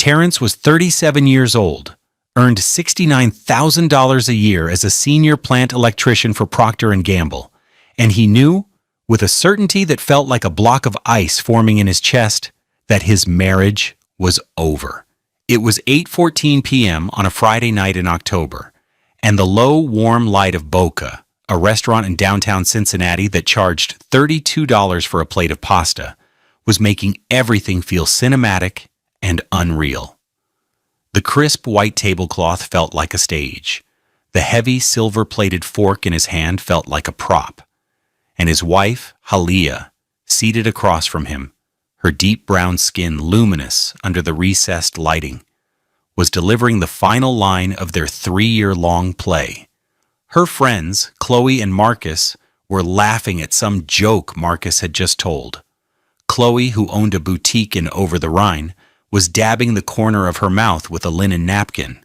Terrence was 37 years old, earned $69,000 a year as a senior plant electrician for Procter & Gamble, and he knew, with a certainty that felt like a block of ice forming in his chest, that his marriage was over. It was 8:14 p.m. on a Friday night in October, and the low, warm light of Boca, a restaurant in downtown Cincinnati that charged $32 for a plate of pasta, was making everything feel cinematic and unreal. The crisp white tablecloth felt like a stage. The heavy silver-plated fork in his hand felt like a prop. And his wife, Halia, seated across from him, her deep brown skin luminous under the recessed lighting, was delivering the final line of their 3-year-long play. Her friends, Chloe and Marcus, were laughing at some joke Marcus had just told. Chloe, who owned a boutique in Over the Rhine, was dabbing the corner of her mouth with a linen napkin.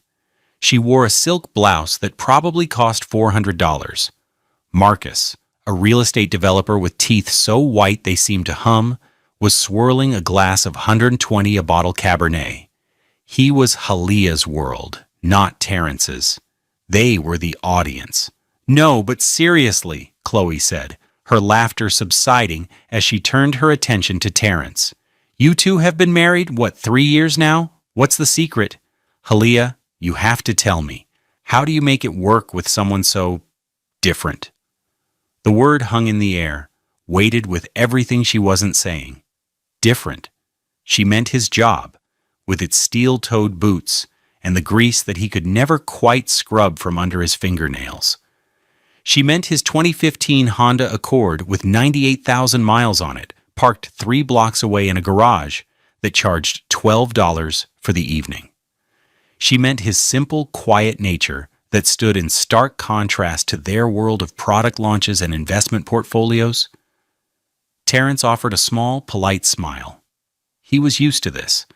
She wore a silk blouse that probably cost $400. Marcus, a real estate developer with teeth so white they seemed to hum, was swirling a glass of 120 a bottle Cabernet. He was Halia's world, not Terrence's. They were the audience. "No, but seriously," Chloe said, her laughter subsiding as she turned her attention to Terrence. "You two have been married, 3 years now? What's the secret? Halia, you have to tell me. How do you make it work with someone so different?" The word hung in the air, weighted with everything she wasn't saying. Different. She meant his job, with its steel-toed boots and the grease that he could never quite scrub from under his fingernails. She meant his 2015 Honda Accord with 98,000 miles on it, parked 3 blocks away in a garage that charged $12 for the evening. She meant his simple, quiet nature that stood in stark contrast to their world of product launches and investment portfolios. Terrence offered a small, polite smile. He was used to this.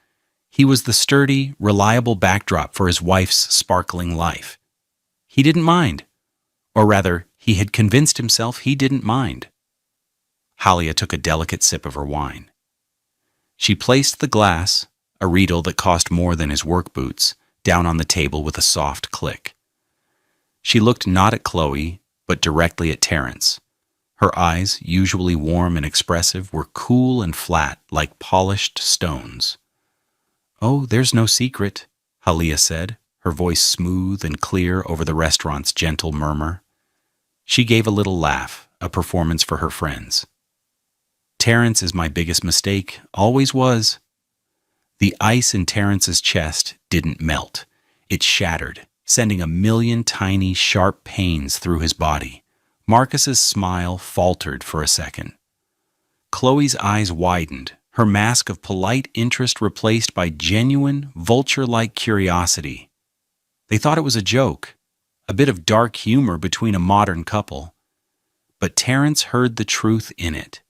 He was the sturdy, reliable backdrop for his wife's sparkling life. He didn't mind. Or rather, he had convinced himself he didn't mind. Halia took a delicate sip of her wine. She placed the glass, a Riedel that cost more than his work boots, down on the table with a soft click. She looked not at Chloe, but directly at Terrence. Her eyes, usually warm and expressive, were cool and flat, like polished stones. "Oh, there's no secret," Halia said, her voice smooth and clear over the restaurant's gentle murmur. She gave a little laugh, a performance for her friends. "Terrence is my biggest mistake, always was." The ice in Terrence's chest didn't melt. It shattered, sending a million tiny, sharp pains through his body. Marcus's smile faltered for a second. Chloe's eyes widened, her mask of polite interest replaced by genuine, vulture-like curiosity. They thought it was a joke, a bit of dark humor between a modern couple. But Terrence heard the truth in it.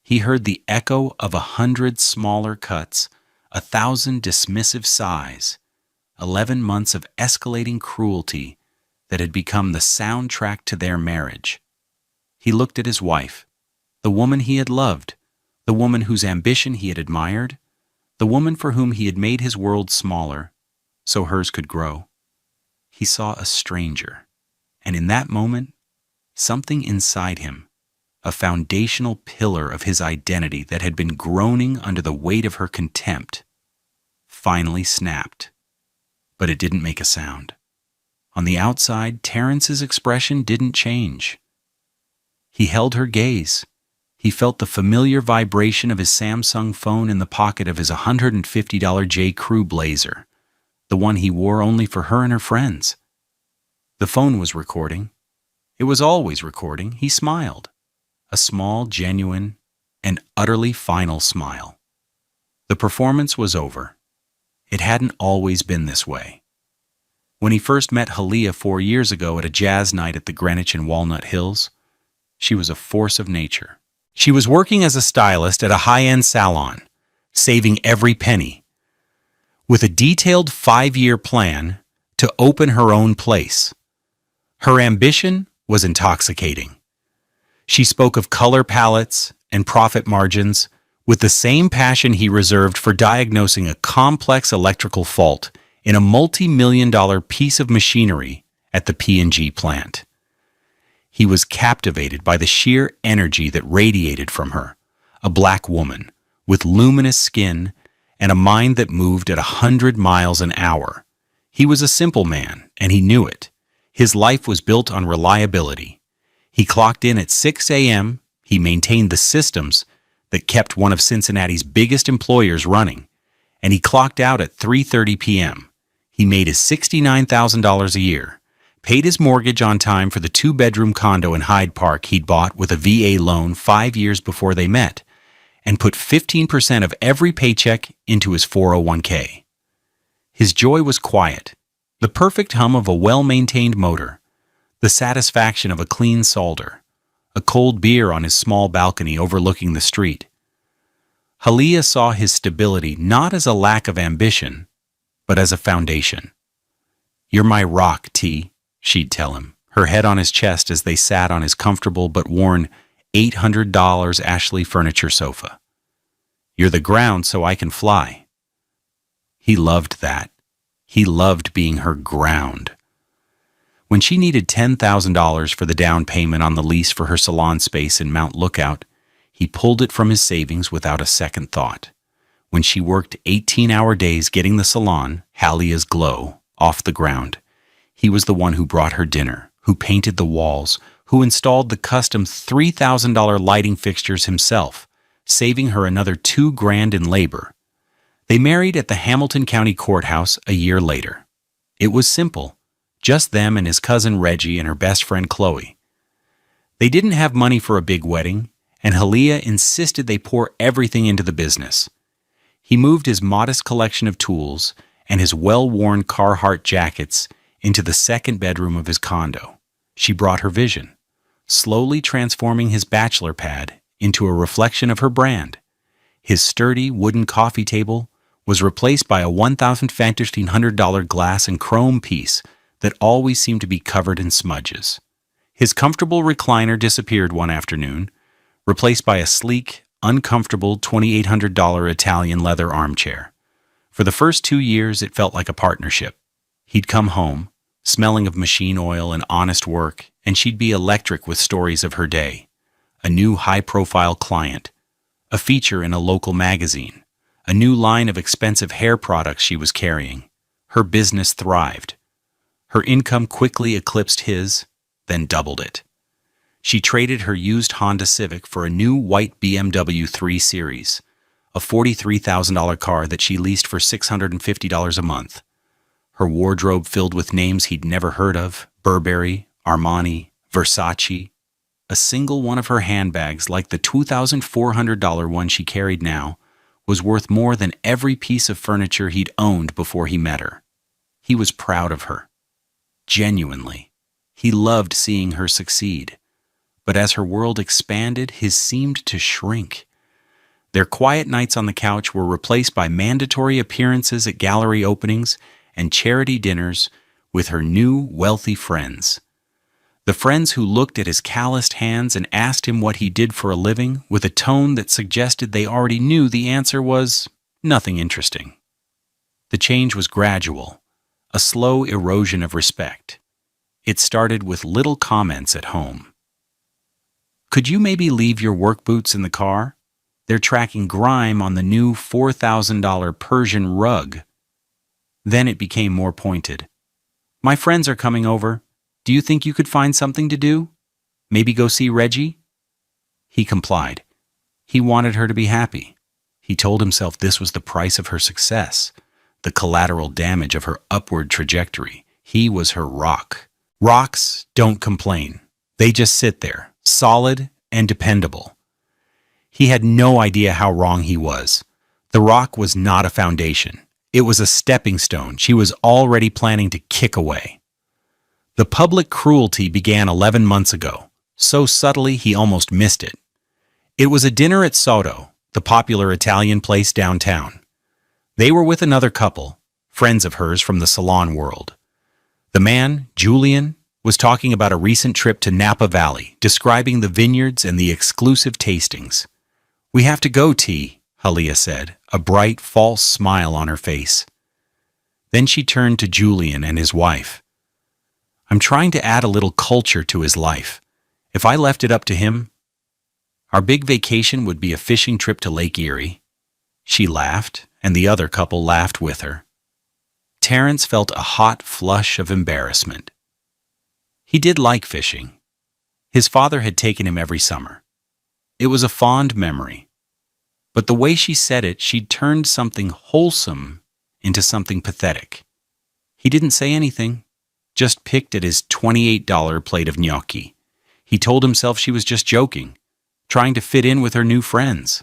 He heard the echo of 100 smaller cuts, 1,000 dismissive sighs, 11 months of escalating cruelty that had become the soundtrack to their marriage. He looked at his wife, the woman he had loved, the woman whose ambition he had admired, the woman for whom he had made his world smaller, so hers could grow. He saw a stranger, and in that moment, something inside him, a foundational pillar of his identity that had been groaning under the weight of her contempt, finally snapped. But it didn't make a sound. On the outside, Terrence's expression didn't change. He held her gaze. He felt the familiar vibration of his Samsung phone in the pocket of his $150 J. Crew blazer, the one he wore only for her and her friends. The phone was recording. It was always recording. He smiled. A small, genuine, and utterly final smile. The performance was over. It hadn't always been this way. When he first met Halia 4 years ago at a jazz night at the Greenwich in Walnut Hills, she was a force of nature. She was working as a stylist at a high-end salon, saving every penny, with a detailed 5-year plan to open her own place. Her ambition was intoxicating. She spoke of color palettes and profit margins with the same passion he reserved for diagnosing a complex electrical fault in a multi-million-dollar piece of machinery at the P&G plant. He was captivated by the sheer energy that radiated from her, a black woman with luminous skin and a mind that moved at 100 miles an hour. He was a simple man, and he knew it. His life was built on reliability. He clocked in at 6 a.m., he maintained the systems that kept one of Cincinnati's biggest employers running, and he clocked out at 3:30 p.m. He made his $69,000 a year, paid his mortgage on time for the 2-bedroom condo in Hyde Park he'd bought with a VA loan 5 years before they met, and put 15% of every paycheck into his 401k. His joy was quiet, the perfect hum of a well-maintained motor, the satisfaction of a clean Salter, a cold beer on his small balcony overlooking the street. Halia saw his stability not as a lack of ambition, but as a foundation. "You're my rock, T," she'd tell him, her head on his chest as they sat on his comfortable but worn $800 Ashley furniture sofa. "You're the ground so I can fly." He loved that. He loved being her ground. When she needed $10,000 for the down payment on the lease for her salon space in Mount Lookout, he pulled it from his savings without a second thought. When she worked 18-hour days getting the salon, Halia's Glow, off the ground, he was the one who brought her dinner, who painted the walls, who installed the custom $3,000 lighting fixtures himself, saving her another $2,000 in labor. They married at the Hamilton County Courthouse a year later. It was simple, just them and his cousin Reggie and her best friend Chloe. They didn't have money for a big wedding, and Halia insisted they pour everything into the business. He moved his modest collection of tools and his well-worn Carhartt jackets into the second bedroom of his condo. She brought her vision, slowly transforming his bachelor pad into a reflection of her brand. His sturdy wooden coffee table was replaced by a $1,500 glass and chrome piece that always seemed to be covered in smudges. His comfortable recliner disappeared one afternoon, replaced by a sleek, uncomfortable $2,800 Italian leather armchair. For the first 2 years, it felt like a partnership. He'd come home, smelling of machine oil and honest work, and she'd be electric with stories of her day. A new high-profile client, a feature in a local magazine, a new line of expensive hair products she was carrying. Her business thrived. Her income quickly eclipsed his, then doubled it. She traded her used Honda Civic for a new white BMW 3 Series, a $43,000 car that she leased for $650 a month. Her wardrobe filled with names he'd never heard of: Burberry, Armani, Versace. A single one of her handbags, like the $2,400 one she carried now, was worth more than every piece of furniture he'd owned before he met her. He was proud of her. Genuinely. He loved seeing her succeed. But as her world expanded, his seemed to shrink. Their quiet nights on the couch were replaced by mandatory appearances at gallery openings and charity dinners with her new, wealthy friends. The friends who looked at his calloused hands and asked him what he did for a living with a tone that suggested they already knew the answer was nothing interesting. The change was gradual, a slow erosion of respect. It started with little comments at home. "Could you maybe leave your work boots in the car? They're tracking grime on the new $4,000 Persian rug." Then it became more pointed. "My friends are coming over. Do you think you could find something to do? Maybe go see Reggie?" He complied. He wanted her to be happy. He told himself this was the price of her success, the collateral damage of her upward trajectory. He was her rock. Rocks don't complain. They just sit there, solid and dependable. He had no idea how wrong he was. The rock was not a foundation. It was a stepping stone she was already planning to kick away. The public cruelty began 11 months ago, so subtly he almost missed it. It was a dinner at Soto, the popular Italian place downtown. They were with another couple, friends of hers from the salon world. The man, Julian, was talking about a recent trip to Napa Valley, describing the vineyards and the exclusive tastings. "We have to go, T," Halia said, a bright, false smile on her face. Then she turned to Julian and his wife. "I'm trying to add a little culture to his life. If I left it up to him, our big vacation would be a fishing trip to Lake Erie." She laughed, and the other couple laughed with her. Terrence felt a hot flush of embarrassment. He did like fishing. His father had taken him every summer. It was a fond memory. But the way she said it, she'd turned something wholesome into something pathetic. He didn't say anything, just picked at his $28 plate of gnocchi. He told himself she was just joking, trying to fit in with her new friends.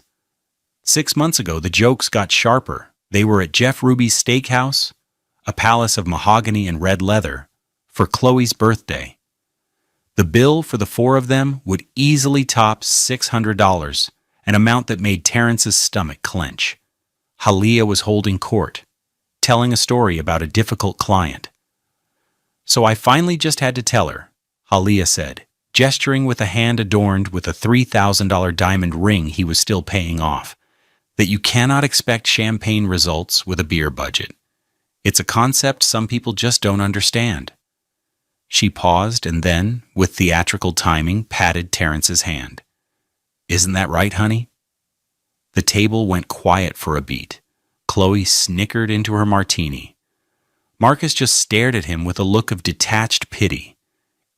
6 months ago, the jokes got sharper. They were at Jeff Ruby's steakhouse, a palace of mahogany and red leather, for Chloe's birthday. The bill for the four of them would easily top $600, an amount that made Terrence's stomach clench. Halia was holding court, telling a story about a difficult client. "So I finally just had to tell her," Halia said, gesturing with a hand adorned with a $3,000 diamond ring he was still paying off, "that you cannot expect champagne results with a beer budget. It's a concept some people just don't understand." She paused and then, with theatrical timing, patted Terrence's hand. "Isn't that right, honey?" The table went quiet for a beat. Chloe snickered into her martini. Marcus just stared at him with a look of detached pity.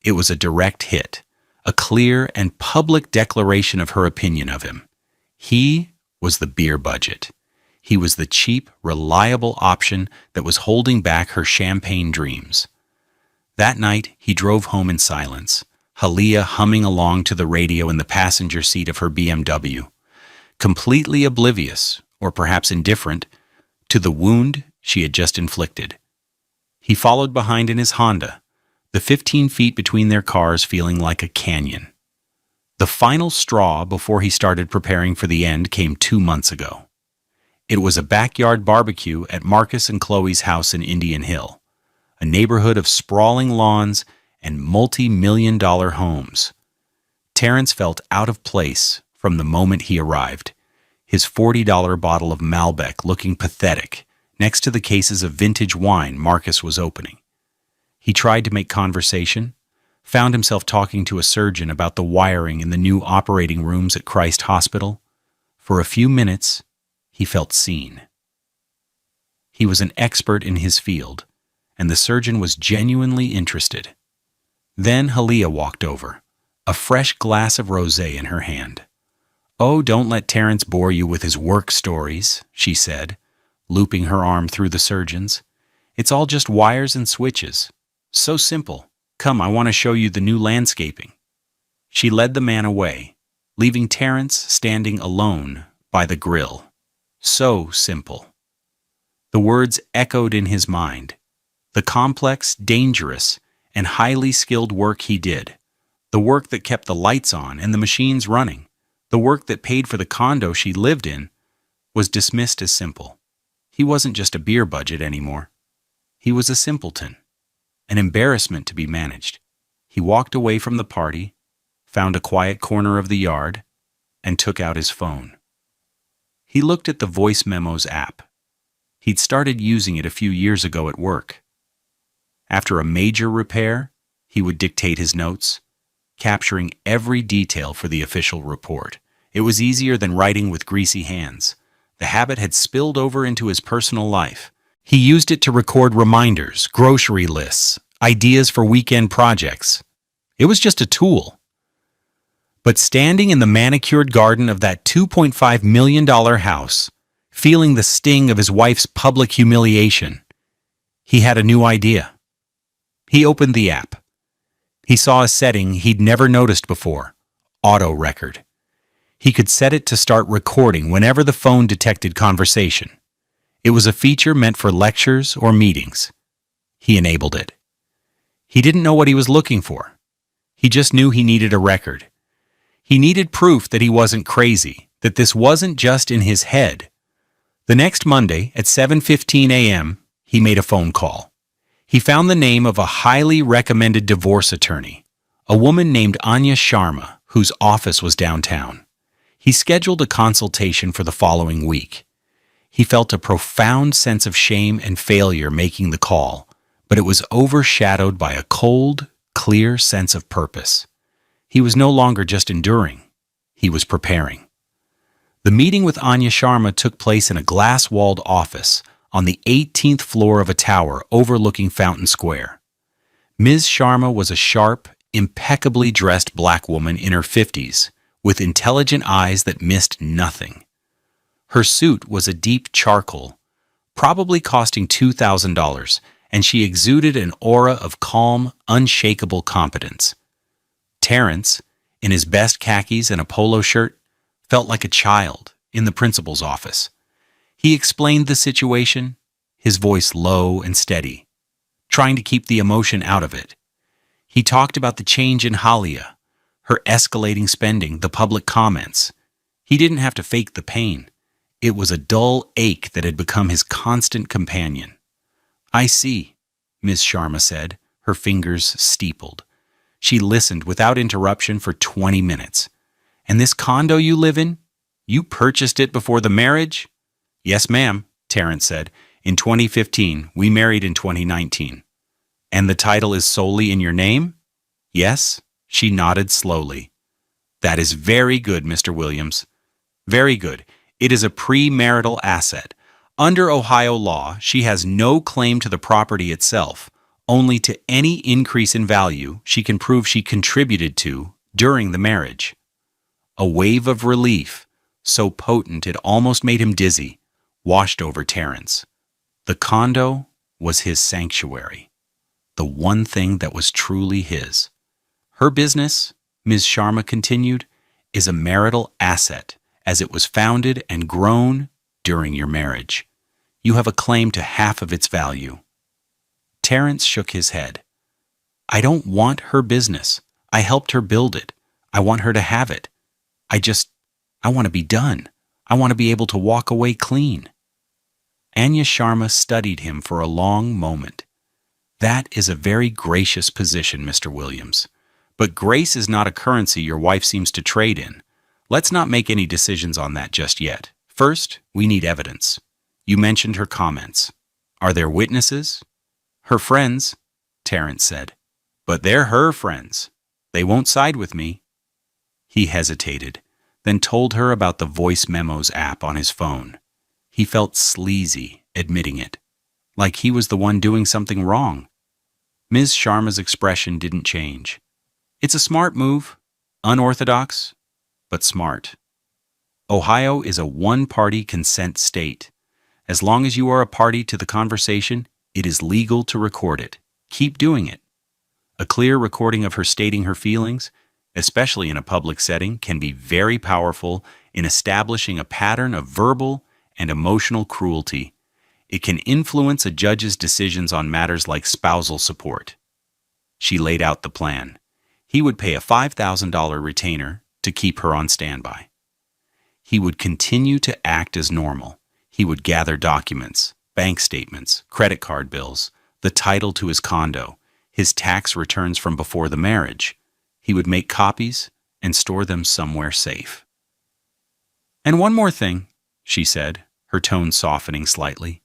It was a direct hit, a clear and public declaration of her opinion of him. He was the beer budget. He was the cheap, reliable option that was holding back her champagne dreams. That night, he drove home in silence, Halia humming along to the radio in the passenger seat of her BMW, completely oblivious, or perhaps indifferent, to the wound she had just inflicted. He followed behind in his Honda, the 15 feet between their cars feeling like a canyon. The final straw before he started preparing for the end came 2 months ago. It was a backyard barbecue at Marcus and Chloe's house in Indian Hill, a neighborhood of sprawling lawns and multi-million-dollar homes. Terrence felt out of place from the moment he arrived, his $40 bottle of Malbec looking pathetic next to the cases of vintage wine Marcus was opening. He tried to make conversation, found himself talking to a surgeon about the wiring in the new operating rooms at Christ Hospital. For a few minutes, he felt seen. He was an expert in his field, and the surgeon was genuinely interested. Then Halia walked over, a fresh glass of rosé in her hand. "Oh, don't let Terrence bore you with his work stories," she said, looping her arm through the surgeon's. "It's all just wires and switches. So simple. Come, I want to show you the new landscaping." She led the man away, leaving Terrence standing alone by the grill. So simple. The words echoed in his mind. The complex, dangerous, and highly skilled work he did. The work that kept the lights on and the machines running. The work that paid for the condo she lived in was dismissed as simple. He wasn't just a beer budget anymore. He was a simpleton, an embarrassment to be managed. He walked away from the party, found a quiet corner of the yard, and took out his phone. He looked at the voice memos app. He'd started using it a few years ago at work. After a major repair, he would dictate his notes, capturing every detail for the official report. It was easier than writing with greasy hands. The habit had spilled over into his personal life. He used it to record reminders, grocery lists, ideas for weekend projects. It was just a tool. But standing in the manicured garden of that $2.5 million house, feeling the sting of his wife's public humiliation, he had a new idea. He opened the app. He saw a setting he'd never noticed before: auto record. He could set it to start recording whenever the phone detected conversation. It was a feature meant for lectures or meetings. He enabled it. He didn't know what he was looking for. He just knew he needed a record. He needed proof that he wasn't crazy, that this wasn't just in his head. The next Monday at 7:15 a.m., he made a phone call. He found the name of a highly recommended divorce attorney, a woman named Anya Sharma, whose office was downtown. He scheduled a consultation for the following week. He felt a profound sense of shame and failure making the call, but it was overshadowed by a cold, clear sense of purpose. He was no longer just enduring, he was preparing. The meeting with Anya Sharma took place in a glass-walled office on the 18th floor of a tower overlooking Fountain Square. Ms. Sharma was a sharp, impeccably dressed black woman in her 50s, with intelligent eyes that missed nothing. Her suit was a deep charcoal, probably costing $2,000, and she exuded an aura of calm, unshakable competence. Terrence, in his best khakis and a polo shirt, felt like a child in the principal's office. He explained the situation, his voice low and steady, trying to keep the emotion out of it. He talked about the change in Halia, her escalating spending, the public comments. He didn't have to fake the pain. It was a dull ache that had become his constant companion. "I see," Ms. Sharma said, her fingers steepled. She listened without interruption for 20 minutes. "And this condo you live in? You purchased it before the marriage?" "Yes, ma'am," Terrence said. "In 2015, we married in 2019. "And the title is solely in your name?" "Yes." She nodded slowly. "That is very good, Mr. Williams. Very good. It is a premarital asset. Under Ohio law, she has no claim to the property itself, only to any increase in value she can prove she contributed to during the marriage." A wave of relief, so potent it almost made him dizzy, washed over Terrence. The condo was his sanctuary, the one thing that was truly his. "Her business," Ms. Sharma continued, "is a marital asset, as it was founded and grown during your marriage. You have a claim to half of its value." Terrence shook his head. "I don't want her business. I helped her build it. I want her to have it. I want to be done. I want to be able to walk away clean." Anya Sharma studied him for a long moment. "That is a very gracious position, Mr. Williams. But grace is not a currency your wife seems to trade in. Let's not make any decisions on that just yet. First, we need evidence. You mentioned her comments. Are there witnesses?" "Her friends," Terrence said. "But they're her friends. They won't side with me." He hesitated, then told her about the voice memos app on his phone. He felt sleazy admitting it, like he was the one doing something wrong. Ms. Sharma's expression didn't change. "It's a smart move, unorthodox, but smart. Ohio is a one-party consent state. As long as you are a party to the conversation, it is legal to record it. Keep doing it." A clear recording of her stating her feelings, especially in a public setting, can be very powerful in establishing a pattern of verbal and emotional cruelty. It can influence a judge's decisions on matters like spousal support. She laid out the plan. He would pay a $5,000 retainer to keep her on standby. He would continue to act as normal. He would gather documents, bank statements, credit card bills, the title to his condo, his tax returns from before the marriage. He would make copies and store them somewhere safe. "And one more thing," she said, her tone softening slightly.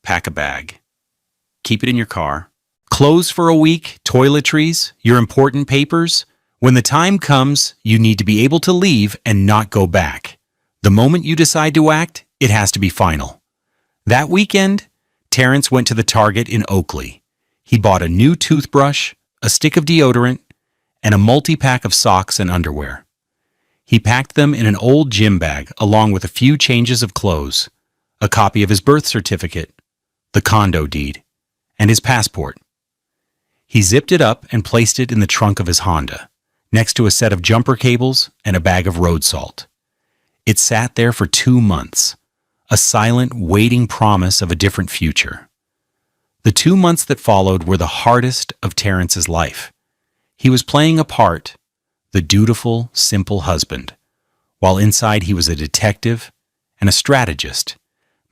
"Pack a bag. Keep it in your car. Clothes for a week, toiletries, your important papers. When the time comes, you need to be able to leave and not go back. The moment you decide to act, it has to be final." That weekend, Terrence went to the Target in Oakley. He bought a new toothbrush, a stick of deodorant, and a multi-pack of socks and underwear. He packed them in an old gym bag along with a few changes of clothes, a copy of his birth certificate, the condo deed, and his passport. He zipped it up and placed it in the trunk of his Honda, next to a set of jumper cables and a bag of road salt. It sat there for 2 months, a silent, waiting promise of a different future. The 2 months that followed were the hardest of Terrence's life. He was playing a part, the dutiful, simple husband, while inside he was a detective and a strategist,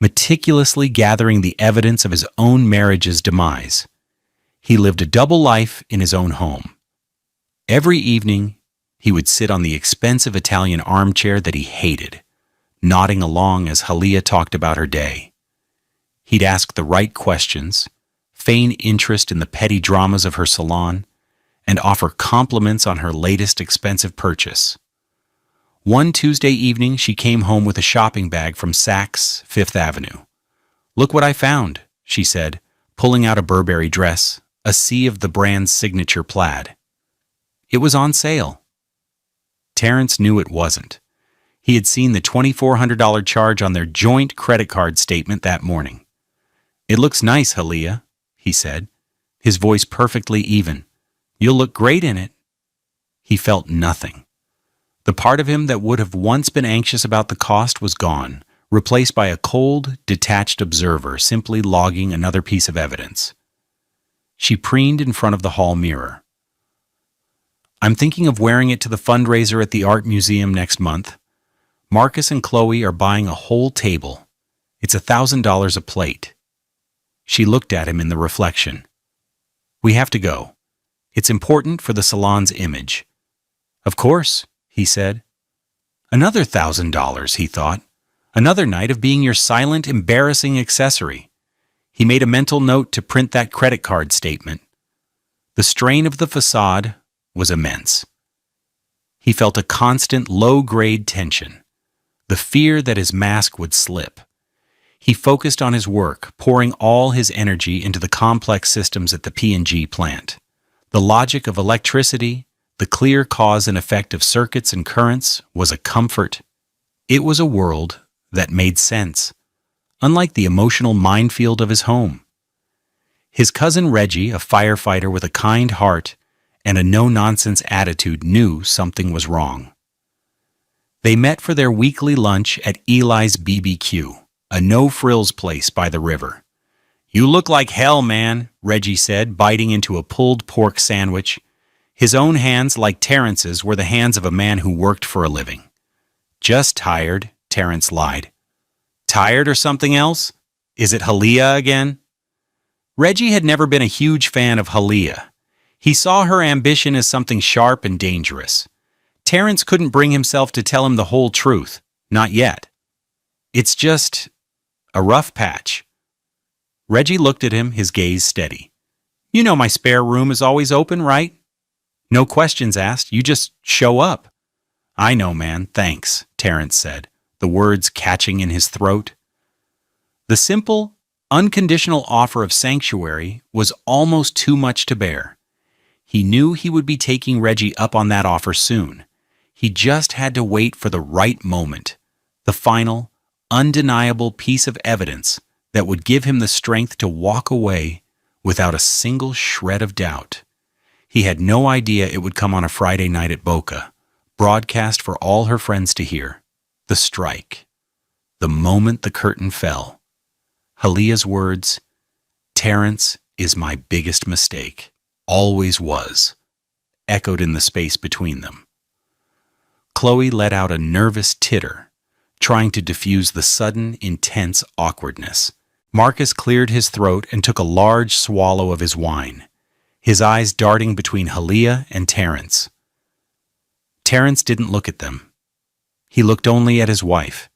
meticulously gathering the evidence of his own marriage's demise. He lived a double life in his own home. Every evening, He would sit on the expensive Italian armchair that he hated, nodding along as Halia talked about her day. He'd ask the right questions, feign interest in the petty dramas of her salon, and offer compliments on her latest expensive purchase. One Tuesday evening, she came home with a shopping bag from Saks, Fifth Avenue. "Look what I found," she said, pulling out a Burberry dress, a sea of the brand's signature plaid. It was on sale. Terrence knew it wasn't. He had seen the $2,400 charge on their joint credit card statement that morning. "It looks nice, Halia," he said, his voice perfectly even. "You'll look great in it." He felt nothing. The part of him that would have once been anxious about the cost was gone, replaced by a cold, detached observer simply logging another piece of evidence. She preened in front of the hall mirror. "I'm thinking of wearing it to the fundraiser at the art museum next month. Marcus and Chloe are buying a whole table. It's $1,000 a plate." She looked at him in the reflection. "We have to go. It's important for the salon's image." "Of course," he said. "Another $1,000, he thought. "Another night of being your silent, embarrassing accessory." He made a mental note to print that credit card statement. The strain of the facade was immense. He felt a constant low-grade tension, the fear that his mask would slip. He focused on his work, pouring all his energy into the complex systems at the P&G plant. The logic of electricity, the clear cause and effect of circuits and currents was a comfort. It was a world that made sense, unlike the emotional minefield of his home. His cousin Reggie, a firefighter with a kind heart and a no-nonsense attitude, knew something was wrong. They met for their weekly lunch at Eli's BBQ, a no-frills place by the river. "You look like hell, man," Reggie said, biting into a pulled pork sandwich. His own hands, like Terrence's, were the hands of a man who worked for a living. "Just tired," Terrence lied. "Tired or something else? Is it Halia again?" Reggie had never been a huge fan of Halia. He saw her ambition as something sharp and dangerous. Terrence couldn't bring himself to tell him the whole truth. Not yet. "It's just a rough patch." Reggie looked at him, his gaze steady. "You know my spare room is always open, right? No questions asked, you just show up." "I know, man, thanks," Terrence said, the words catching in his throat. The simple, unconditional offer of sanctuary was almost too much to bear. He knew he would be taking Reggie up on that offer soon. He just had to wait for the right moment, the final, undeniable piece of evidence that would give him the strength to walk away without a single shred of doubt. He had no idea it would come on a Friday night at Boca, broadcast for all her friends to hear. The strike. The moment the curtain fell. Halia's words, "Terrence is my biggest mistake. Always was," echoed in the space between them. Chloe let out a nervous titter, trying to diffuse the sudden, intense awkwardness. Marcus cleared his throat and took a large swallow of his wine, his eyes darting between Halia and Terrence. Terrence didn't look at them. He looked only at his wife.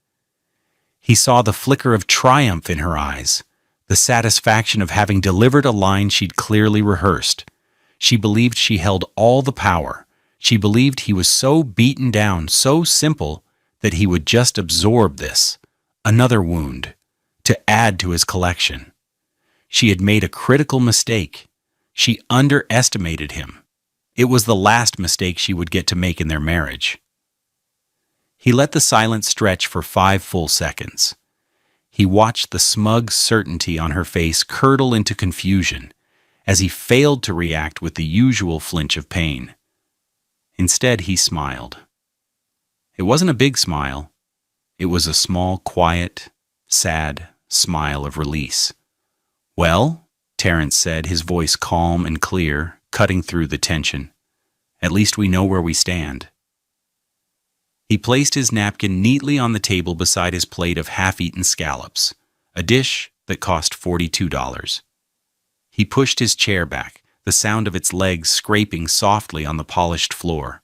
He saw the flicker of triumph in her eyes, the satisfaction of having delivered a line she'd clearly rehearsed. She believed she held all the power. She believed he was so beaten down, so simple, that he would just absorb this, another wound, to add to his collection. She had made a critical mistake. She underestimated him. It was the last mistake she would get to make in their marriage. He let the silence stretch for 5 full seconds. He watched the smug certainty on her face curdle into confusion as he failed to react with the usual flinch of pain. Instead, he smiled. It wasn't a big smile. It was a small, quiet, sad smile of release. "Well," Terrence said, his voice calm and clear, cutting through the tension. "At least we know where we stand." He placed his napkin neatly on the table beside his plate of half-eaten scallops, a dish that cost $42. He pushed his chair back, the sound of its legs scraping softly on the polished floor.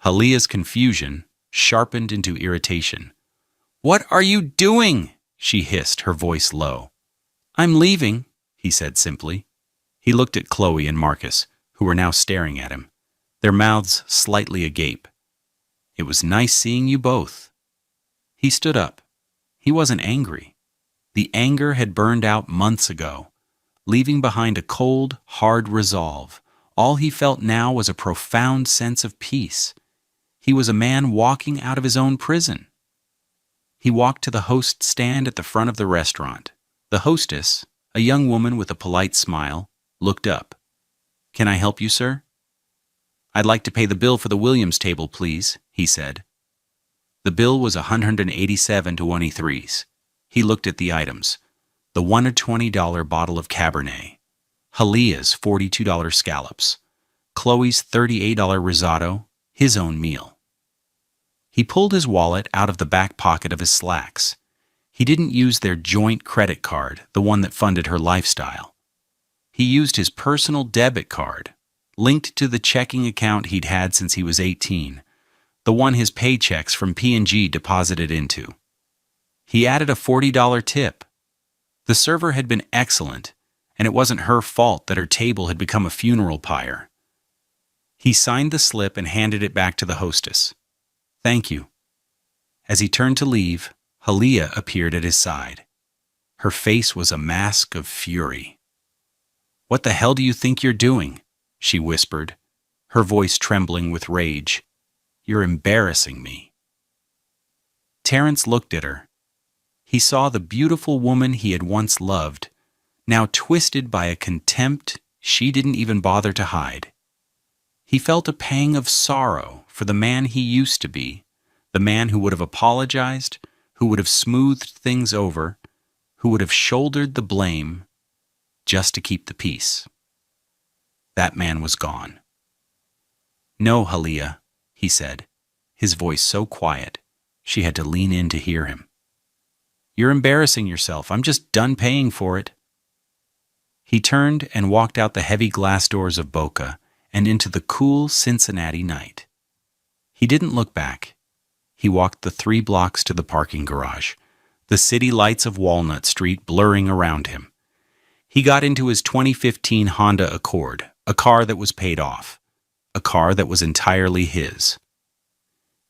Halia's confusion sharpened into irritation. "What are you doing?" she hissed, her voice low. "I'm leaving," he said simply. He looked at Chloe and Marcus, who were now staring at him, their mouths slightly agape. "It was nice seeing you both." He stood up. He wasn't angry. The anger had burned out months ago, leaving behind a cold, hard resolve. All he felt now was a profound sense of peace. He was a man walking out of his own prison. He walked to the host stand at the front of the restaurant. The hostess, a young woman with a polite smile, looked up. "Can I help you, sir?" "I'd like to pay the bill for the Williams table, please," he said. The bill was $187 to 103s. He looked at the items. The $120 bottle of Cabernet, Halia's $42 scallops, Chloe's $38 risotto, his own meal. He pulled his wallet out of the back pocket of his slacks. He didn't use their joint credit card, the one that funded her lifestyle. He used his personal debit card, linked to the checking account he'd had since he was 18, the one his paychecks from P&G deposited into. He added a $40 tip. The server had been excellent, and it wasn't her fault that her table had become a funeral pyre. He signed the slip and handed it back to the hostess. "Thank you." As he turned to leave, Halia appeared at his side. Her face was a mask of fury. "What the hell do you think you're doing?" she whispered, her voice trembling with rage. "You're embarrassing me." Terrence looked at her. He saw the beautiful woman he had once loved, now twisted by a contempt she didn't even bother to hide. He felt a pang of sorrow for the man he used to be, the man who would have apologized, who would have smoothed things over, who would have shouldered the blame just to keep the peace. That man was gone. "No, Halia," he said, his voice so quiet she had to lean in to hear him. "You're embarrassing yourself. I'm just done paying for it." He turned and walked out the heavy glass doors of Boca and into the cool Cincinnati night. He didn't look back. He walked the 3 blocks to the parking garage, the city lights of Walnut Street blurring around him. He got into his 2015 Honda Accord, a car that was paid off, a car that was entirely his.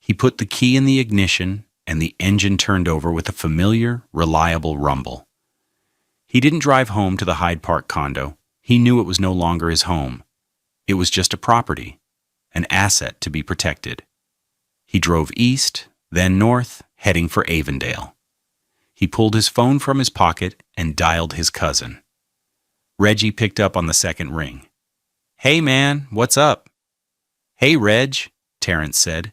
He put the key in the ignition, and the engine turned over with a familiar, reliable rumble. He didn't drive home to the Hyde Park condo. He knew it was no longer his home. It was just a property, an asset to be protected. He drove east, then north, heading for Avondale. He pulled his phone from his pocket and dialed his cousin. Reggie picked up on the second ring. "Hey man, what's up?" "Hey Reg," Terrence said,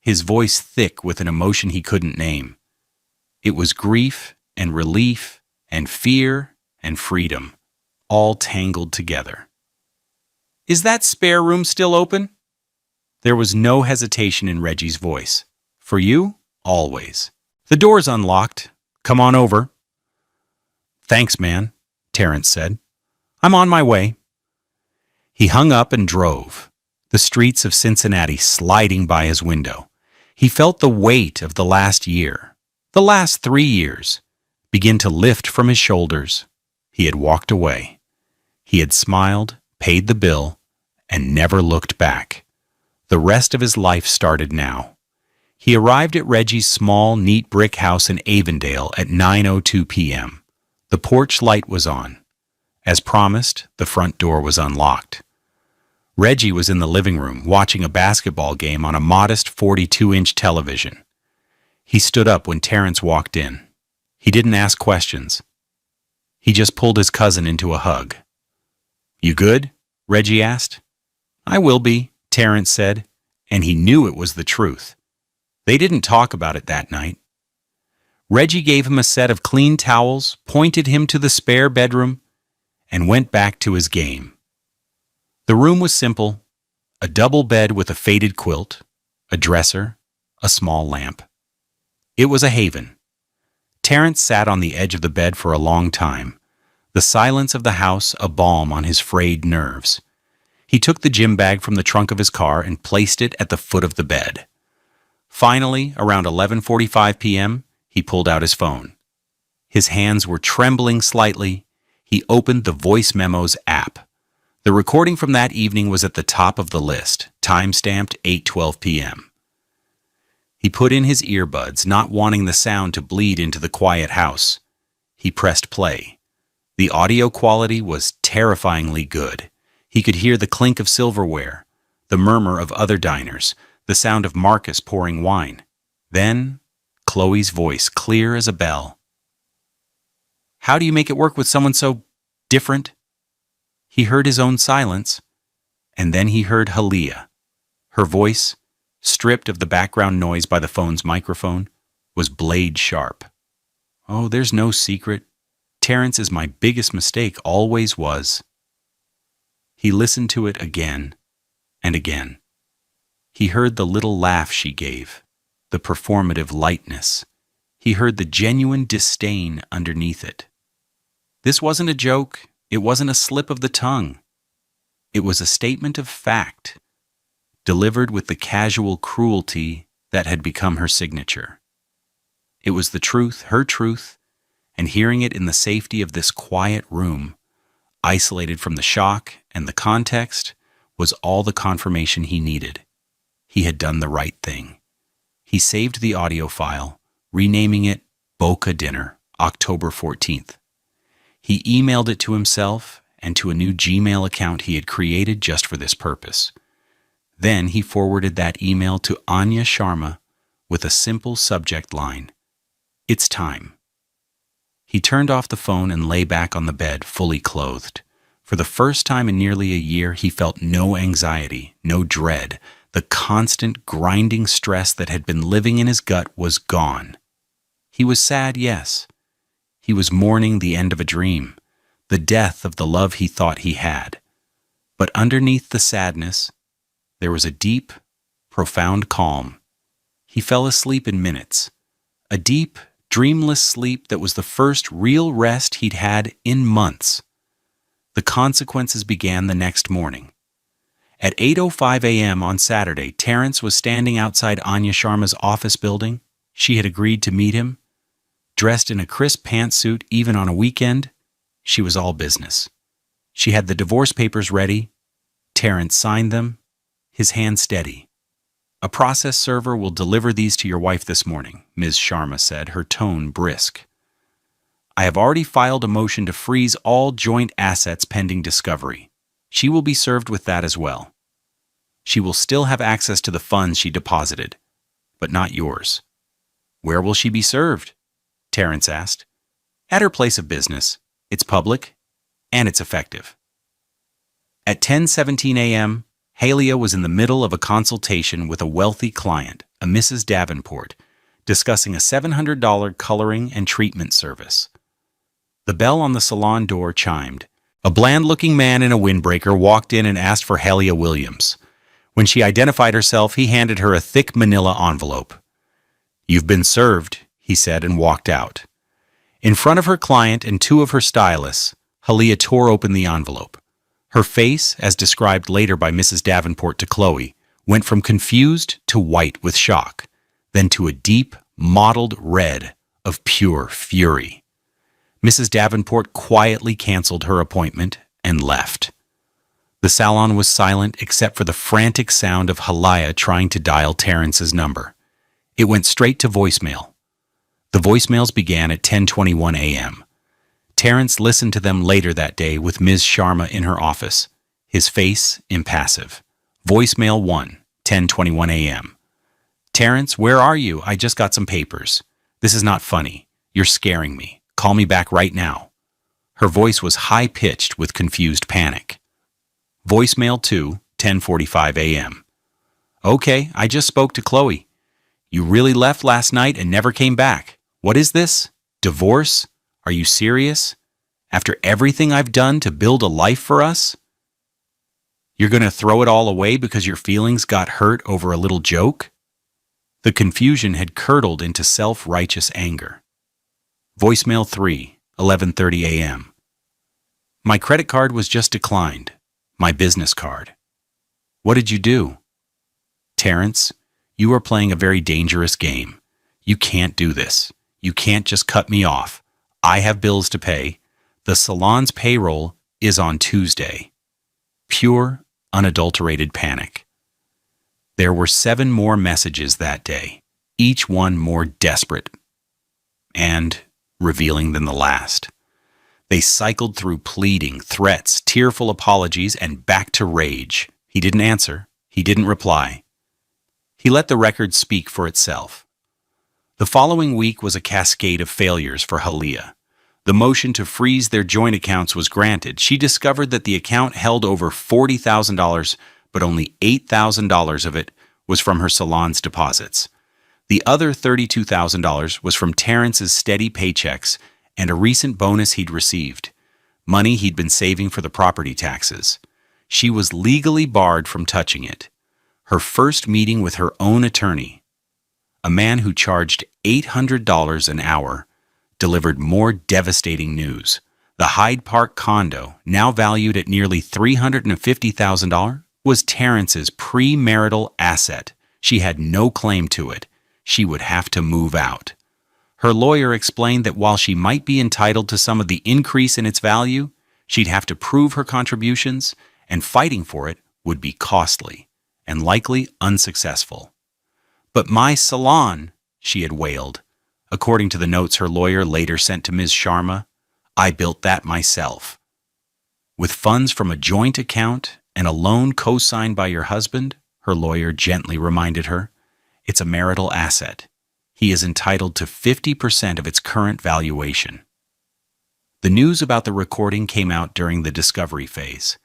his voice thick with an emotion he couldn't name. It was grief and relief and fear and freedom, all tangled together. "Is that spare room still open?" There was no hesitation in Reggie's voice. "For you, always. The door's unlocked. Come on over." "Thanks, man," Terrence said. "I'm on my way." He hung up and drove, the streets of Cincinnati sliding by his window. He felt the weight of the last year, the last 3 years, begin to lift from his shoulders. He had walked away. He had smiled, paid the bill, and never looked back. The rest of his life started now. He arrived at Reggie's small, neat brick house in Avondale at 9:02 p.m. The porch light was on. As promised, the front door was unlocked. Reggie was in the living room watching a basketball game on a modest 42-inch television. He stood up when Terrence walked in. He didn't ask questions. He just pulled his cousin into a hug. "You good?" Reggie asked. "I will be," Terrence said, and he knew it was the truth. They didn't talk about it that night. Reggie gave him a set of clean towels, pointed him to the spare bedroom, and went back to his game. The room was simple: a double bed with a faded quilt, a dresser, a small lamp. It was a haven. Terrence sat on the edge of the bed for a long time, the silence of the house a balm on his frayed nerves. He took the gym bag from the trunk of his car and placed it at the foot of the bed. Finally, around 11:45 p.m., he pulled out his phone. His hands were trembling slightly. He opened the Voice Memos app. The recording from that evening was at the top of the list, time-stamped 8:12 p.m. He put in his earbuds, not wanting the sound to bleed into the quiet house. He pressed play. The audio quality was terrifyingly good. He could hear the clink of silverware, the murmur of other diners, the sound of Marcus pouring wine. Then, Chloe's voice, clear as a bell. "How do you make it work with someone so different?" He heard his own silence, and then he heard Halia. Her voice, stripped of the background noise by the phone's microphone, was blade sharp. "Oh, there's no secret. Terrence is my biggest mistake, always was." He listened to it again and again. He heard the little laugh she gave, the performative lightness. He heard the genuine disdain underneath it. This wasn't a joke. It wasn't a slip of the tongue. It was a statement of fact, delivered with the casual cruelty that had become her signature. It was the truth, her truth, and hearing it in the safety of this quiet room, isolated from the shock and the context, was all the confirmation he needed. He had done the right thing. He saved the audio file, renaming it Boca Dinner, October 14th. He emailed it to himself and to a new Gmail account he had created just for this purpose. Then he forwarded that email to Anya Sharma with a simple subject line: "It's time." He turned off the phone and lay back on the bed, fully clothed. For the first time in nearly a year, he felt no anxiety, no dread. The constant, grinding stress that had been living in his gut was gone. He was sad, yes. He was mourning the end of a dream, the death of the love he thought he had. But underneath the sadness, there was a deep, profound calm. He fell asleep in minutes, a deep, dreamless sleep that was the first real rest he'd had in months. The consequences began the next morning. At 8:05 a.m. on Saturday, Terrence was standing outside Anya Sharma's office building. She had agreed to meet him. Dressed in a crisp pantsuit even on a weekend, she was all business. She had the divorce papers ready. Terrence signed them, his hand steady. "A process server will deliver these to your wife this morning," Ms. Sharma said, her tone brisk. "I have already filed a motion to freeze all joint assets pending discovery. She will be served with that as well. She will still have access to the funds she deposited, but not yours." "Where will she be served?" Terrence asked. "At her place of business. It's public, and it's effective." At 10:17 a.m., Halia was in the middle of a consultation with a wealthy client, a Mrs. Davenport, discussing a $700 coloring and treatment service. The bell on the salon door chimed. A bland-looking man in a windbreaker walked in and asked for Halia Williams. When she identified herself, he handed her a thick manila envelope. "You've been served," he said, and walked out. In front of her client and two of her stylists, Halia tore open the envelope. Her face, as described later by Mrs. Davenport to Chloe, went from confused to white with shock, then to a deep, mottled red of pure fury. Mrs. Davenport quietly canceled her appointment and left. The salon was silent except for the frantic sound of Halia trying to dial Terrence's number. It went straight to voicemail. The voicemails began at 10:21 a.m. Terrence listened to them later that day with Ms. Sharma in her office, his face impassive. Voicemail 1, 10:21 a.m. "Terrence, where are you? I just got some papers. This is not funny. You're scaring me. Call me back right now." Her voice was high-pitched with confused panic. Voicemail 2, 10:45 a.m. "Okay, I just spoke to Chloe. You really left last night and never came back. What is this? Divorce? Are you serious? After everything I've done to build a life for us? You're going to throw it all away because your feelings got hurt over a little joke?" The confusion had curdled into self-righteous anger. Voicemail 3, 11:30 a.m. "My credit card was just declined. My business card. What did you do? Terrence, you are playing a very dangerous game. You can't do this. You can't just cut me off. I have bills to pay. The salon's payroll is on Tuesday. Pure, unadulterated panic. There were 7 more messages that day, each one more desperate and revealing than the last. They cycled through pleading, threats, tearful apologies, and back to rage. He didn't answer. He didn't reply. He let the record speak for itself. The following week was a cascade of failures for Halia. The motion to freeze their joint accounts was granted. She discovered that the account held over $40,000, but only $8,000 of it was from her salon's deposits. The other $32,000 was from Terrence's steady paychecks and a recent bonus he'd received, money he'd been saving for the property taxes. She was legally barred from touching it. Her first meeting with her own attorney, a man who charged $800 an hour, delivered more devastating news. The Hyde Park condo, now valued at nearly $350,000, was Terrence's premarital asset. She had no claim to it. She would have to move out. Her lawyer explained that while she might be entitled to some of the increase in its value, she'd have to prove her contributions, and fighting for it would be costly and likely unsuccessful. "But my salon," she had wailed. According to the notes her lawyer later sent to Ms. Sharma, "I built that myself." With funds from a joint account and a loan co-signed by your husband, her lawyer gently reminded her, it's a marital asset. He is entitled to 50% of its current valuation. The news about the recording came out during the discovery phase.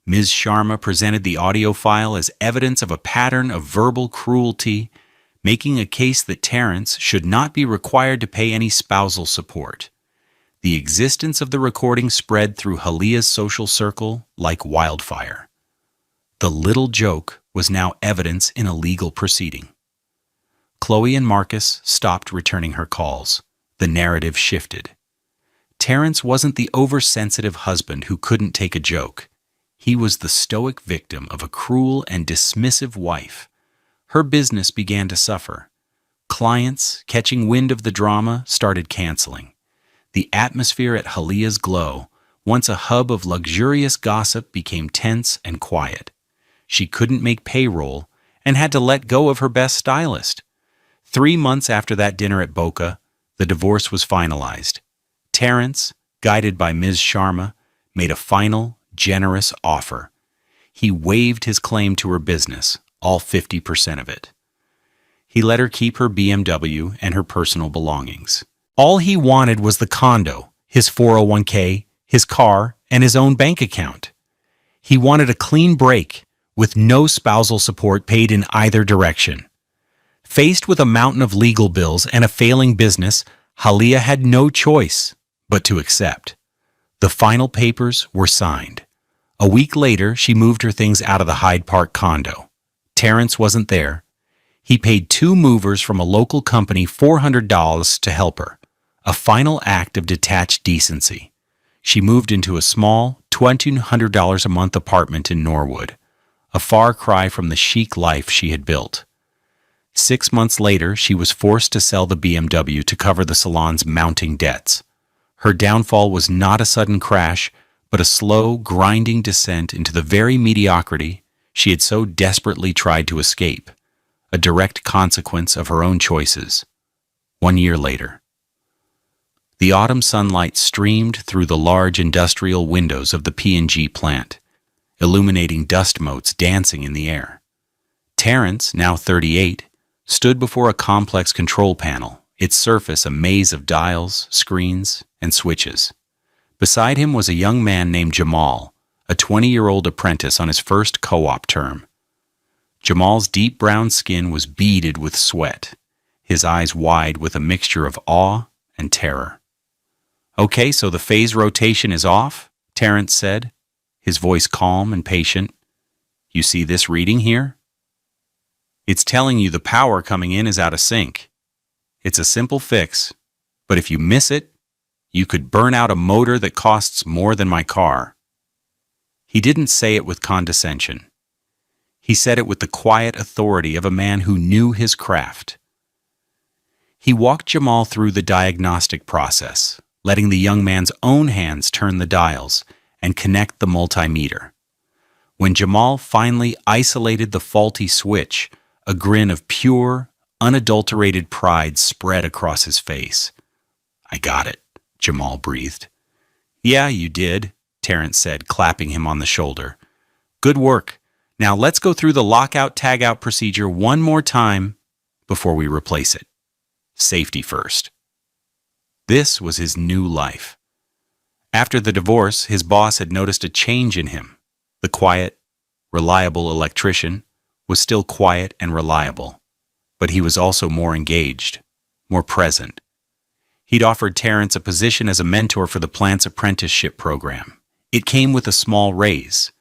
Ms. Sharma presented the audio file as evidence of a pattern of verbal cruelty, making a case that Terrence should not be required to pay any spousal support. The existence of the recording spread through Halia's social circle like wildfire. The little joke was now evidence in a legal proceeding. Chloe and Marcus stopped returning her calls. The narrative shifted. Terrence wasn't the oversensitive husband who couldn't take a joke. He was the stoic victim of a cruel and dismissive wife. Her business began to suffer. Clients, catching wind of the drama, started canceling. The atmosphere at Halia's Glow, once a hub of luxurious gossip, became tense and quiet. She couldn't make payroll and had to let go of her best stylist. 3 months after that dinner at Boca, the divorce was finalized. Terrence, guided by Ms. Sharma, made a final, generous offer. He waived his claim to her business, all 50% of it. He let her keep her BMW and her personal belongings. All he wanted was the condo, his 401k, his car, and his own bank account. He wanted a clean break, with no spousal support paid in either direction. Faced with a mountain of legal bills and a failing business, Halia had no choice but to accept. The final papers were signed. A week later, she moved her things out of the Hyde Park condo. Terrence wasn't there. He paid 2 movers from a local company $400 to help her, a final act of detached decency. She moved into a small, $1,200 a month apartment in Norwood, a far cry from the chic life she had built. 6 months later, she was forced to sell the BMW to cover the salon's mounting debts. Her downfall was not a sudden crash, but a slow, grinding descent into the very mediocrity she had so desperately tried to escape, a direct consequence of her own choices. 1 year later. The autumn sunlight streamed through the large industrial windows of the P&G plant, illuminating dust motes dancing in the air. Terrence, now 38, stood before a complex control panel, its surface a maze of dials, screens, and switches. Beside him was a young man named Jamal, a 20-year-old apprentice on his first co-op term. Jamal's deep brown skin was beaded with sweat, his eyes wide with a mixture of awe and terror. "Okay, so the phase rotation is off," Terrence said, his voice calm and patient. "You see this reading here? It's telling you the power coming in is out of sync. It's a simple fix, but if you miss it, you could burn out a motor that costs more than my car." He didn't say it with condescension. He said it with the quiet authority of a man who knew his craft. He walked Jamal through the diagnostic process, letting the young man's own hands turn the dials and connect the multimeter. When Jamal finally isolated the faulty switch, a grin of pure, unadulterated pride spread across his face. "I got it," Jamal breathed. "Yeah, you did," Terrence said, clapping him on the shoulder. "Good work. Now let's go through the lockout-tagout procedure one more time before we replace it. Safety first." This was his new life. After the divorce, his boss had noticed a change in him. The quiet, reliable electrician was still quiet and reliable, but he was also more engaged, more present. He'd offered Terrence a position as a mentor for the plant's apprenticeship program. It came with a small raise,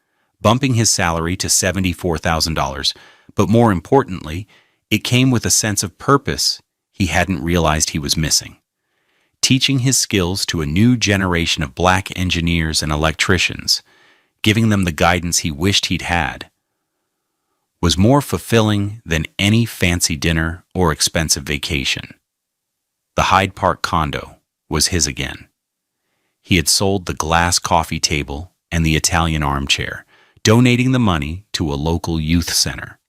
bumping his salary to $74,000, but more importantly, it came with a sense of purpose he hadn't realized he was missing. Teaching his skills to a new generation of black engineers and electricians, giving them the guidance he wished he'd had, was more fulfilling than any fancy dinner or expensive vacation. The Hyde Park condo was his again. He had sold the glass coffee table and the Italian armchair, donating the money to a local youth center.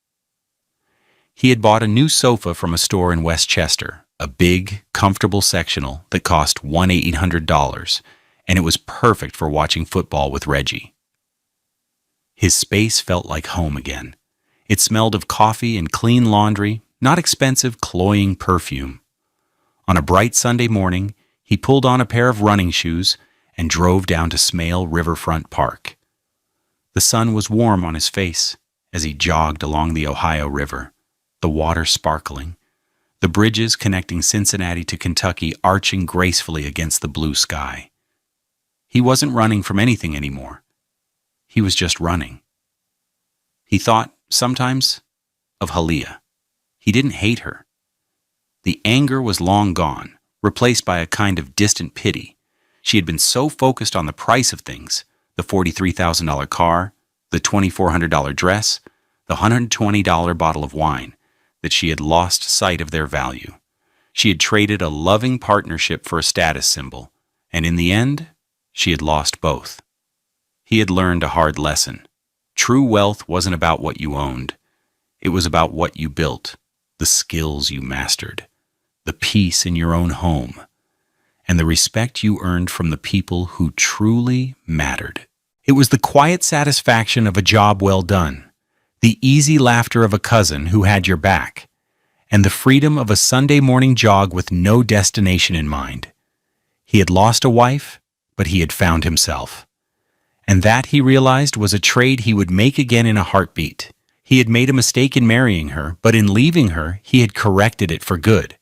He had bought a new sofa from a store in Westchester, a big, comfortable sectional that cost $1,800, and it was perfect for watching football with Reggie. His space felt like home again. It smelled of coffee and clean laundry, not expensive, cloying perfume. On a bright Sunday morning, he pulled on a pair of running shoes and drove down to Smale Riverfront Park. The sun was warm on his face as he jogged along the Ohio River, the water sparkling, the bridges connecting Cincinnati to Kentucky arching gracefully against the blue sky. He wasn't running from anything anymore. He was just running. He thought, sometimes, of Halia. He didn't hate her. The anger was long gone, replaced by a kind of distant pity. She had been so focused on the price of things, the $43,000 car, the $2,400 dress, the $120 bottle of wine, that she had lost sight of their value. She had traded a loving partnership for a status symbol, and in the end, she had lost both. He had learned a hard lesson. True wealth wasn't about what you owned. It was about what you built, the skills you mastered, the peace in your own home, and the respect you earned from the people who truly mattered. It was the quiet satisfaction of a job well done, the easy laughter of a cousin who had your back, and the freedom of a Sunday morning jog with no destination in mind. He had lost a wife, but he had found himself. And that, he realized, was a trade he would make again in a heartbeat. He had made a mistake in marrying her, but in leaving her, he had corrected it for good.